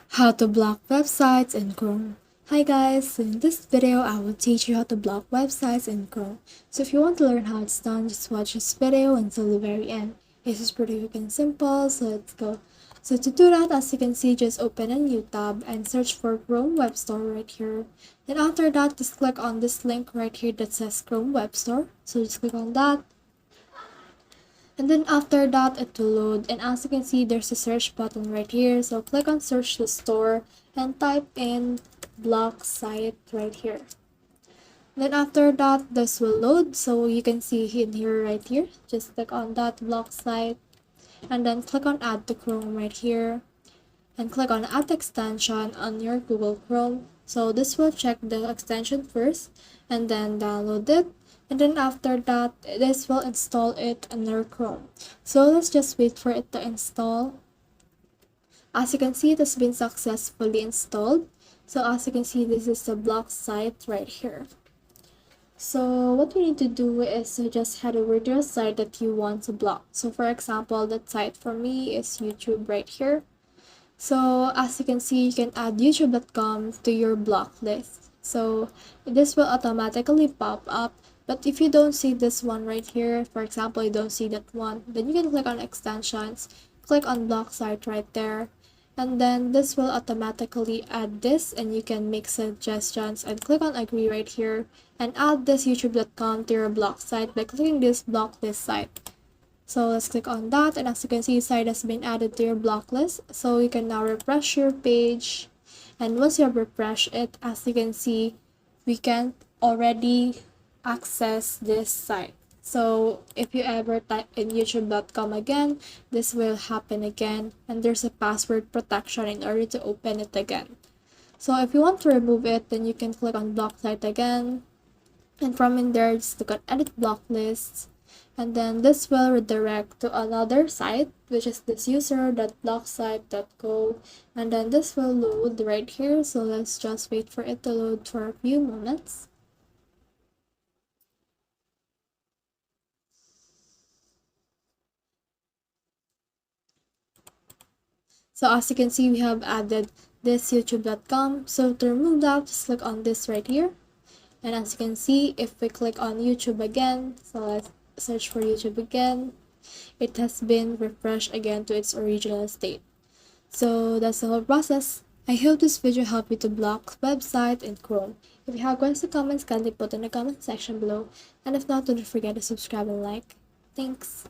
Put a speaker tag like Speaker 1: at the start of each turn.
Speaker 1: How to block websites in Chrome. Hi guys, so in this video I will teach you how to block websites in Chrome. So if you want to learn how it's done, just watch this video until the very end. This is pretty quick and simple, so let's go. So to do that, as you can see, just open a new tab and search for Chrome Web Store right here. Then after that, just click on this link right here that says Chrome Web Store. So just click on that. And then after that, it will load, and as you can see, there's a search button right here. So click on search the store and type in block site right here. Then after that, this will load, so you can see in here right here. Just click on that block site and then click on add to Chrome right here and click on add extension on your Google Chrome. So this will check the extension first and then download it, and then after that this will install it on your Chrome. So let's just wait for it to install. As you can see, it has been successfully installed. So as you can see, this is the block site right here. So what we need to do is to just head over to a site that you want to block. So for example, that site for me is YouTube right here. So as you can see, you can add youtube.com to your block list. So this will automatically pop up. But if you don't see this one right here, for example, you don't see that one, then you can click on extensions, click on block site right there. And then this will automatically add this, and you can make suggestions and click on agree right here and add this youtube.com to your block site by clicking this block list site. So let's click on that, and as you can see, site has been added to your block list. So you can now refresh your page, and once you have refreshed it, as you can see, we can already access this site. So if you ever type in youtube.com again, this will happen again, and there's a password protection in order to open it again. So if you want to remove it, then you can click on block site again, and from in there, just click on edit block lists, and then this will redirect to another site, which is this user.blocksite.co, and then this will load right here. So let's just wait for it to load for a few moments. So as you can see, we have added this youtube.com. So to remove that, just click on this right here. And as you can see, if we click on YouTube again, so let's search for YouTube again, it has been refreshed again to its original state. So that's the whole process. I hope this video helped you to block website in Chrome. If you have questions or comments, kindly put in the comment section below. And if not, don't forget to subscribe and like. Thanks.